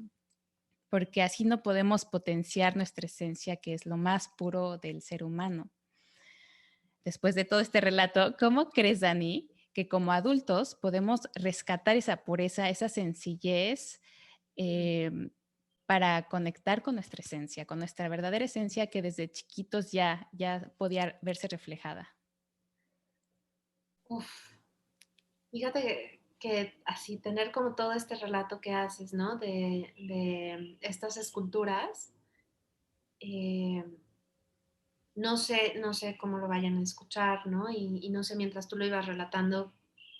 porque así no podemos potenciar nuestra esencia, que es lo más puro del ser humano. Después de todo este relato, ¿cómo crees, Dani, que como adultos podemos rescatar esa pureza, esa sencillez, em, para conectar con nuestra esencia, con nuestra verdadera esencia que desde chiquitos ya podía verse reflejada. Uf, fíjate que así tener como todo este relato que haces, ¿no? De estas esculturas, eh, no sé cómo lo vayan a escuchar, ¿no? Y no sé mientras tú lo ibas relatando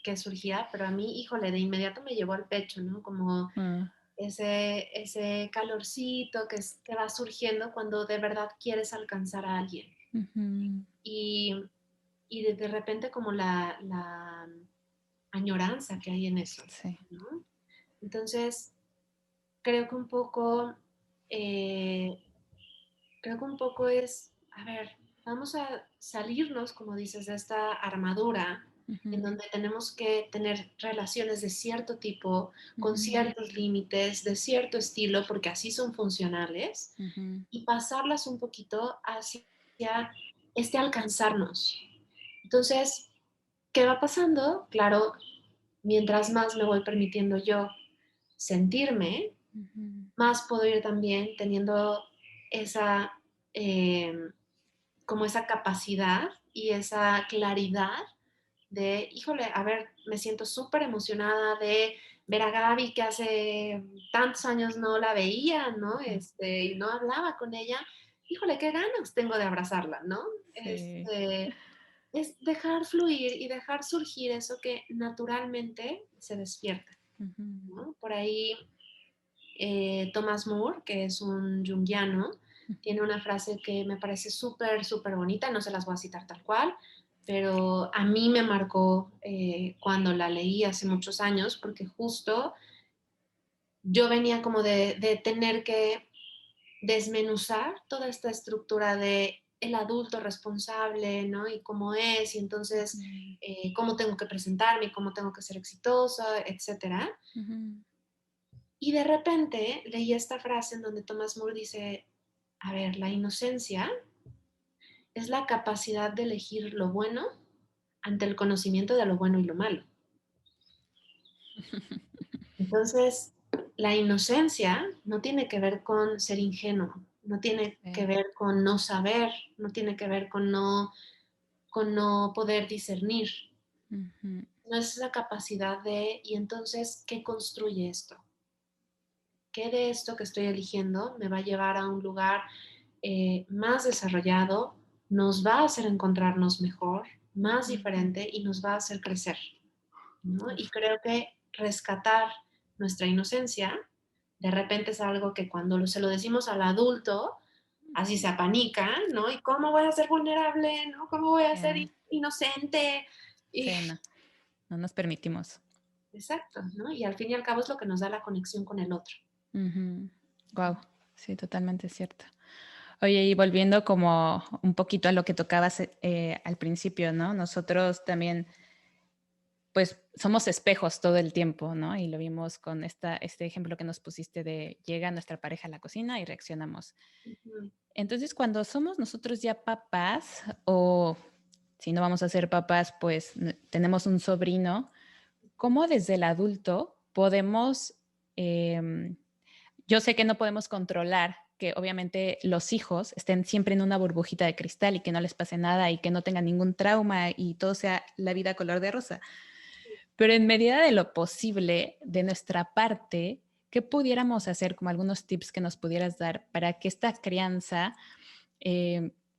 qué surgía, pero a mí, híjole, de inmediato me llevó al pecho, ¿no? Como Ah, ese calorcito que va surgiendo cuando de verdad quieres alcanzar a alguien. ujú, Y, y de repente como la añoranza que hay en eso, sí. ¿no? Entonces, creo que un poco, eh, creo que un poco es, a ver, vamos a salirnos, como dices, de esta armadura en Ujú, donde tenemos que tener relaciones de cierto tipo, con ujú, ciertos límites, de cierto estilo, porque así son funcionales, ujú, y pasarlas un poquito hacia este alcanzarnos. Entonces, ¿qué va pasando? Claro, mientras más me voy permitiendo yo sentirme, ujú, más puedo ir también teniendo esa, eh, como esa capacidad y esa claridad de, híjole, a ver, me siento súper emocionada de ver a Gaby que hace tantos años no la veía, ¿no? Y no hablaba con ella. Híjole, qué ganas tengo de abrazarla, ¿no? sí. Es dejar fluir y dejar surgir eso que naturalmente se despierta, Ujú, ¿no? Por ahí Thomas Moore, que es un junguiano, tiene una frase que me parece súper, súper bonita, no se las voy a citar tal cual, pero a mí me marcó cuando la leí hace muchos años, porque justo yo venía como de tener que desmenuzar toda esta estructura de el adulto responsable, ¿no? Y cómo es, y entonces ujú, cómo tengo que presentarme, y cómo tengo que ser exitosa, etcétera. ujú, Y de repente leí esta frase en donde Thomas More dice, a ver, la inocencia es la capacidad de elegir lo bueno ante el conocimiento de lo bueno y lo malo. Entonces, la inocencia no tiene que ver con ser ingenuo, no tiene que sí, ver con no saber, no tiene que ver con no poder discernir. ujú, No es esa capacidad de, y entonces, ¿qué construye esto? ¿Qué de esto que estoy eligiendo me va a llevar a un lugar más desarrollado, nos va a hacer encontrarnos mejor, más ujú. diferente y nos va a hacer crecer, ¿no? Y Uf, creo que rescatar nuestra inocencia de repente es algo que cuando se lo decimos al adulto, así se apanica, ¿no? ¿Y cómo voy a ser vulnerable? ¿No? ¿Cómo voy a ser ya, inocente? Y, sí, no, no nos permitimos. exacto, ¿no? Y al fin y al cabo es lo que nos da la conexión con el otro. Wow, sí, totalmente cierto. Oye, y volviendo como un poquito a lo que tocabas al principio, ¿no? Nosotros también, pues, somos espejos todo el tiempo, ¿no? Y lo vimos con este ejemplo que nos pusiste de llega nuestra pareja a la cocina y reaccionamos. Ujú. Entonces, cuando somos nosotros ya papás o si no vamos a ser papás, pues tenemos un sobrino, ¿cómo desde el adulto podemos, em, yo sé que no podemos controlar que obviamente los hijos estén siempre en una burbujita de cristal y que no les pase nada y que no tengan ningún trauma y todo sea la vida color de rosa. Pero en medida de lo posible, de nuestra parte, ¿qué pudiéramos hacer como algunos tips que nos pudieras dar para que esta crianza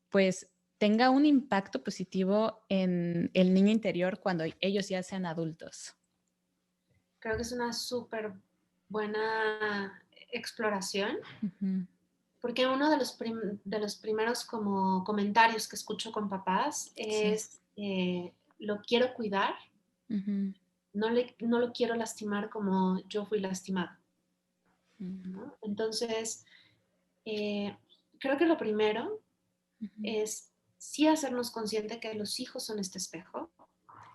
pues tenga un impacto positivo en el niño interior cuando ellos ya sean adultos? Creo que es una súper buena exploración. Ujú, Porque uno de los primeros como comentarios que escucho con papás sí. es, lo quiero cuidar, Ujú, no lo quiero lastimar como yo fui lastimado, ujú, ¿no? Entonces, eh, creo que lo primero ujú, es sí hacernos consciente que los hijos son este espejo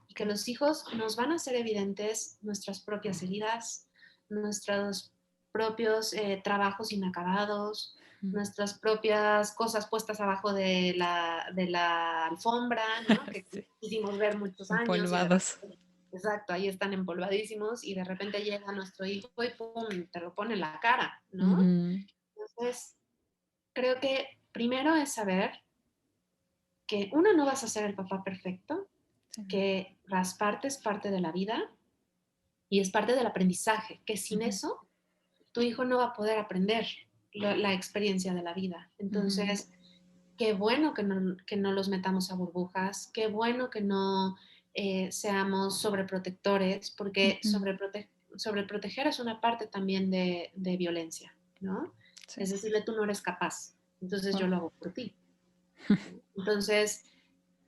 y que los hijos nos van a hacer evidentes nuestras propias heridas, nuestros propios trabajos inacabados, ujú. nuestras propias cosas puestas abajo de la alfombra, ¿no? Que Sí, quisimos ver muchos años y de empolvados. exacto, ahí están empolvadísimos y de repente llega nuestro hijo y pum, te lo pone en la cara, ¿no? Ujú. Entonces, creo que primero es saber que uno no vas a ser el papá perfecto, Sí, no. que rasparte es parte de la vida y es parte del aprendizaje, que sin Ujú, eso tu hijo no va a poder aprender la experiencia de la vida. ujú, Entonces, qué bueno que no los metamos a burbujas, qué bueno que no seamos sobreprotectores, porque ujú. sobreproteger es una parte también de violencia, ¿no? Sí. Es decirle, tú no eres capaz, entonces yo Oh. lo hago por ti. Entonces,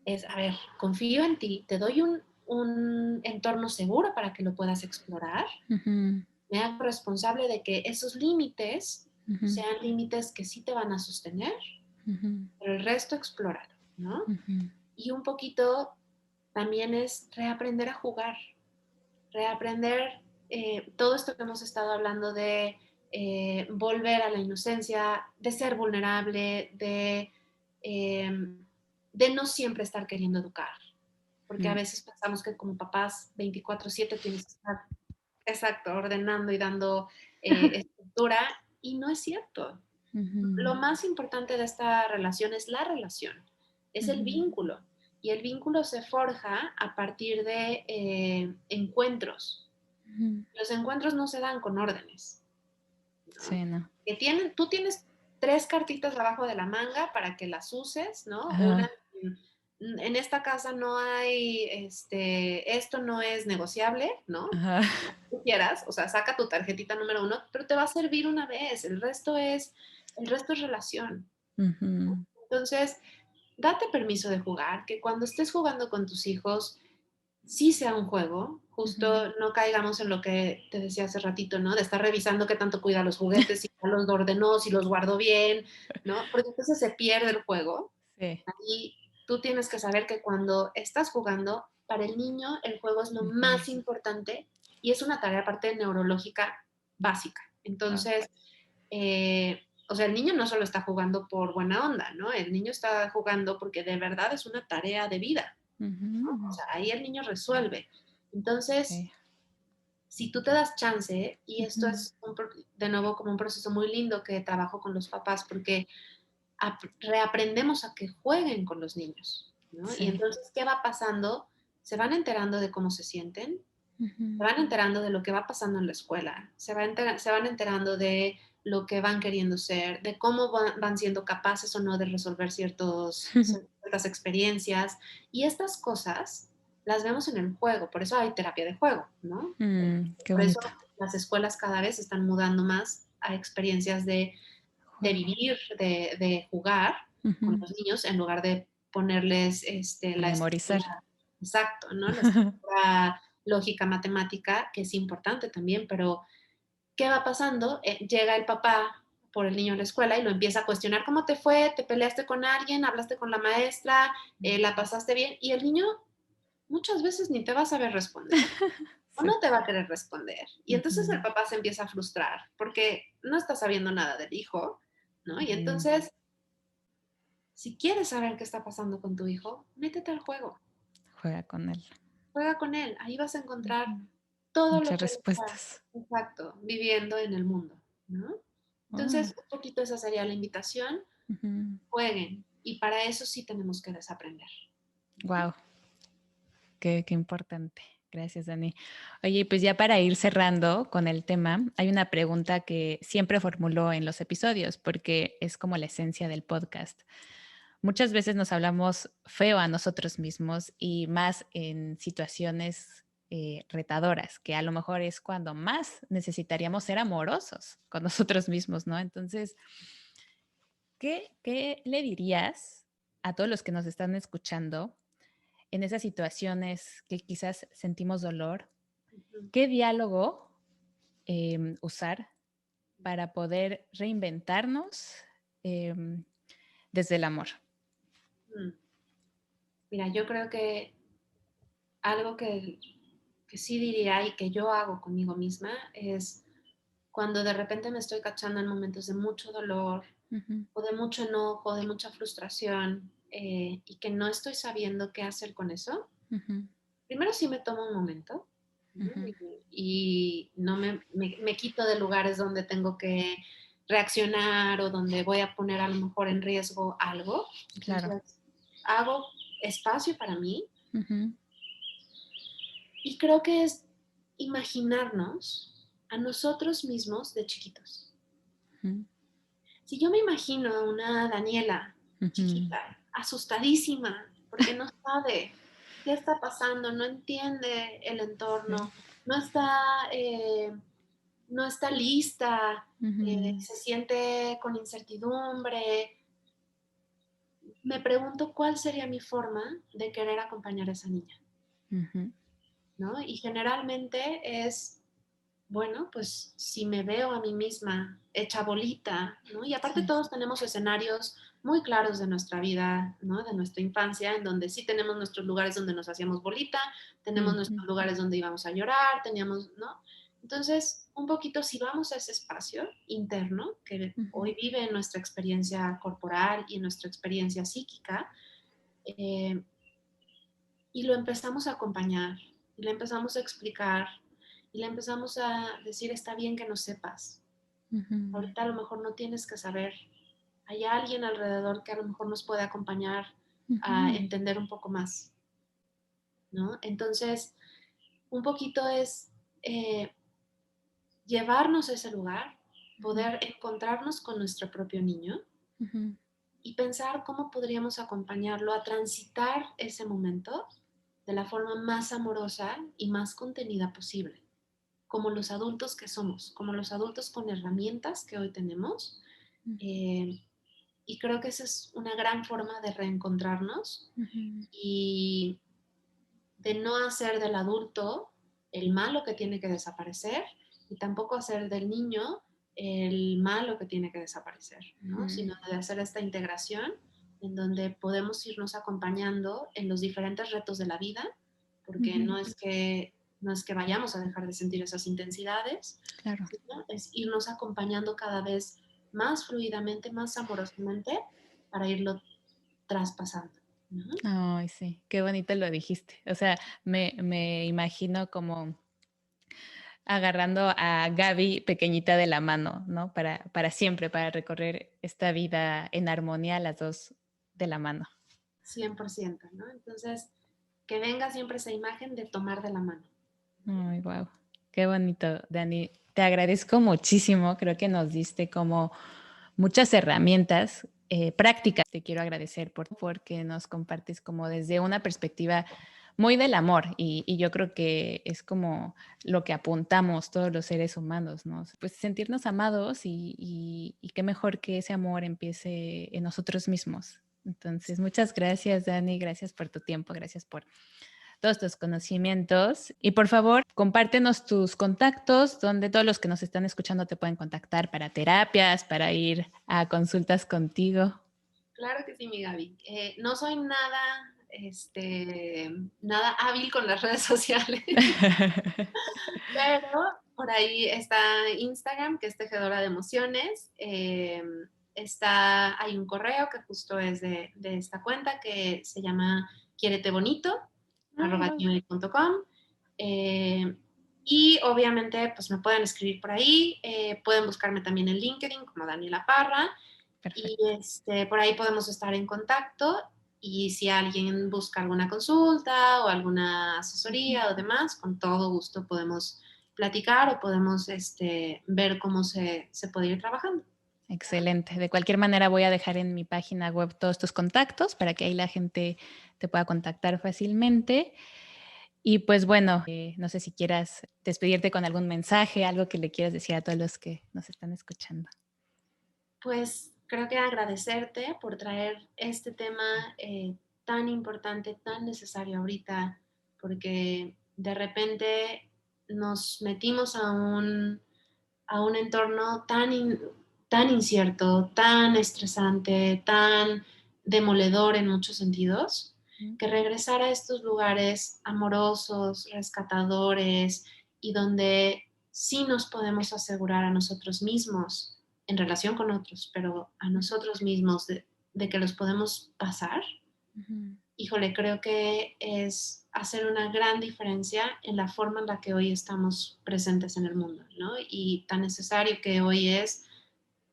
es, a ver, confío en ti, te doy un entorno seguro para que lo puedas explorar, Ujú, me hago responsable de que esos límites ujú, sean límites que sí te van a sostener, ujú, pero el resto explóralo, ¿no? ujú, Y un poquito también es reaprender a jugar, reaprender todo esto que hemos estado hablando de volver a la inocencia, de ser vulnerable, eh, de no siempre estar queriendo educar, porque a ujú, veces pensamos que como papás 24/7 tienes que estar, exacto, ordenando y dando estructura, y no es cierto. Lo ujú, más importante de esta relación es la relación, es el ujú, vínculo. Y el vínculo se forja a partir de encuentros. ujú. Los encuentros no se dan con órdenes, ¿no? Sí, no. Tú tienes tres cartitas debajo de la manga para que las uses, ¿no? Una, Ajá, en esta casa no hay, esto no es negociable, ¿no? ajá. Tú quieras, o sea, saca tu tarjetita número uno, pero te va a servir una vez, el resto es relación. Ujú, Entonces, date permiso de jugar, que cuando estés jugando con tus hijos, sí sea un juego, ujú. justo no caigamos en lo que te decía hace ratito, ¿no? De estar revisando qué tanto cuida los juguetes, si ya los ordenó, si los guardó bien, ¿no? Porque entonces se pierde el juego. Sí. Y tú tienes que saber que cuando estás jugando, para el niño el juego es lo Ujú. más importante y es una tarea aparte neurológica básica. Guau. Entonces, o sea, el niño no solo está jugando por buena onda, ¿no? El niño está jugando porque de verdad es una tarea de vida, ¿no? O Ujú. sea, ahí el niño resuelve. Entonces, Sí. si tú te das chance, y esto Ujú, es de nuevo como un proceso muy lindo que trabajo con los papás, porque reaprendemos a que jueguen con los niños, ¿no? Y sí. entonces, ¿qué va pasando? Se van enterando de cómo se sienten, se Ujú, van enterando de lo que va pasando en la escuela, se van enterando de lo que van queriendo ser, de cómo van siendo capaces o no de resolver ciertas experiencias. Y estas cosas las vemos en el juego, por eso hay terapia de juego, ¿no? qué Por eso bonito. las escuelas cada vez están mudando más a experiencias de Juego. vivir, de jugar con Ujú. los niños en lugar de ponerles A la memorizar. estructura, exacto, ¿no? La estructura lógica, matemática, que es importante también, pero ¿qué va pasando? Llega el papá por el niño a la escuela y lo empieza a cuestionar, ¿cómo te fue? ¿Te peleaste con alguien? ¿Hablaste con la maestra? ¿La pasaste bien? Y el niño muchas veces ni te va a saber responder o Sí. no te va a querer responder. Y entonces el Ujú, papá se empieza a frustrar porque no está sabiendo nada del hijo, ¿no? Y ujú. entonces, si quieres saber qué está pasando con tu hijo, métete al juego, Juega con él. juega con él, ahí vas a encontrar Ujú. todo lo Muchas que él está, respuestas. exacto, viviendo en el mundo, ¿no? Oh, Entonces, un poquito esa sería la invitación, ujú. jueguen, y para eso sí tenemos que desaprender. Guau, qué importante. Gracias, Dani. Oye, pues ya para ir cerrando con el tema, hay una pregunta que siempre formulo en los episodios porque es como la esencia del podcast. Muchas veces nos hablamos feo a nosotros mismos y más en situaciones retadoras, que a lo mejor es cuando más necesitaríamos ser amorosos con nosotros mismos, ¿no? Entonces, ¿qué le dirías a todos los que nos están escuchando en esas situaciones que quizás sentimos dolor? Ujú. ¿Qué diálogo usar para poder reinventarnos em, desde el amor? Mm. Mira, yo creo que algo que sí diría y que yo hago conmigo misma es cuando de repente me estoy cachando en momentos de mucho dolor Ujú, o de mucho enojo, de mucha frustración y que no estoy sabiendo qué hacer con eso, ujú, primero sí me tomo un momento, ¿no? Ujú. Y no me quito de lugares donde tengo que reaccionar o donde voy a poner a lo mejor en riesgo algo. Claro. Entonces, hago espacio para mí Ujú, y creo que es imaginarnos a nosotros mismos de chiquitos. ujú, Si yo me imagino a una Daniela ujú, chiquita, asustadísima, porque no sabe qué está pasando, no entiende el entorno, no está, eh, no está lista, ujú, se siente con incertidumbre, me pregunto cuál sería mi forma de querer acompañar a esa niña, ujú, ¿no? Y generalmente es bueno, pues si me veo a mí misma hecha bolita, ¿no? Y aparte sí. todos tenemos escenarios muy claros de nuestra vida, ¿no? De nuestra infancia, en donde sí tenemos nuestros lugares donde nos hacíamos bolita, tenemos Ujú, nuestros lugares donde íbamos a llorar, teníamos, ¿no? Entonces, un poquito si vamos a ese espacio interno que ujú, hoy vive en nuestra experiencia corporal y en nuestra experiencia psíquica, eh, y lo empezamos a acompañar, y le empezamos a explicar, y le empezamos a decir, está bien que no sepas. ujú, Ahorita a lo mejor no tienes que saber. Hay alguien alrededor que a lo mejor nos puede acompañar a ujú, entender un poco más, ¿no? Entonces, un poquito es eh, llevarnos a ese lugar, ujú, poder encontrarnos con nuestro propio niño ujú, y pensar cómo podríamos acompañarlo a transitar ese momento de la forma más amorosa y más contenida posible, como los adultos que somos, como los adultos con herramientas que hoy tenemos. eh, y creo que esa es una gran forma de reencontrarnos ujú, y de no hacer del adulto el malo que tiene que desaparecer y tampoco hacer del niño el malo que tiene que desaparecer, ¿no? ujú, Sino de hacer esta integración en donde podemos irnos acompañando en los diferentes retos de la vida, porque ujú. no es que vayamos a dejar de sentir esas intensidades, Claro. sino es irnos acompañando cada vez más fluidamente, más amorosamente para irlo traspasando, ¿no? Ay, sí, qué bonito lo dijiste. O sea, me imagino como agarrando a Gaby pequeñita de la mano, ¿no? Para siempre, para recorrer esta vida en armonía, las dos de la mano. 100%, ¿no? Entonces, que venga siempre esa imagen de tomar de la mano. Ay, wow. Qué bonito, Dani. Te agradezco muchísimo. Creo que nos diste como muchas herramientas prácticas. Te quiero agradecer porque nos compartes como desde una perspectiva muy del amor y yo creo que es como lo que apuntamos todos los seres humanos, ¿no? Pues sentirnos amados y qué mejor que ese amor empiece en nosotros mismos. Entonces, muchas gracias, Dani. Gracias por tu tiempo. Gracias por todos tus conocimientos. Y por favor, compártenos tus contactos, donde todos los que nos están escuchando te pueden contactar para terapias, para ir a consultas contigo. Claro que sí, mi Gaby. No soy nada, nada hábil con las redes sociales, pero por ahí está Instagram, que es Tejedora de Emociones. Hay un correo que justo es de esta cuenta que se llama quiérete bonito, Ah, arroba wow. gmail.com. Y obviamente, pues me pueden escribir por ahí, pueden buscarme también en LinkedIn como Daniela Parra y Perfecto. por ahí podemos estar en contacto y si alguien busca alguna consulta o alguna Ujú. asesoría o demás, con todo gusto podemos platicar o podemos ver cómo se puede ir trabajando. Excelente. De cualquier manera voy a dejar en mi página web todos tus contactos para que ahí la gente te pueda contactar fácilmente. Y pues bueno, no sé si quieras despedirte con algún mensaje, algo que le quieras decir a todos los que nos están escuchando. Pues creo que agradecerte por traer este tema tan importante, tan necesario ahorita, porque de repente nos metimos a un entorno tan incierto, tan estresante, tan demoledor en muchos sentidos, Mm. que regresar a estos lugares amorosos, rescatadores y donde sí nos podemos asegurar a nosotros mismos en relación con otros, pero a nosotros mismos de que los podemos pasar, Ujú. híjole, creo que es hacer una gran diferencia en la forma en la que hoy estamos presentes en el mundo, ¿no? Y tan necesario que hoy es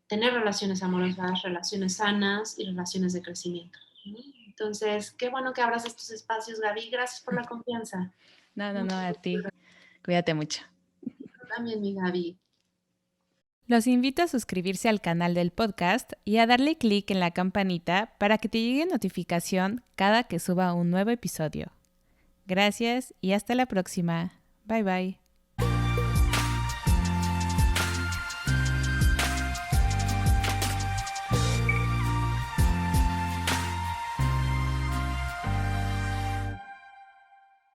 tener relaciones amorosas, relaciones sanas y relaciones de crecimiento, ¿no? Entonces, qué bueno que abras estos espacios, Gaby. Gracias por la confianza. No, a ti. Cuídate mucho. Tú también, mi Gaby. Los invito a suscribirse al canal del podcast y a darle clic en la campanita para que te llegue notificación cada que suba un nuevo episodio. Gracias y hasta la próxima. Bye bye.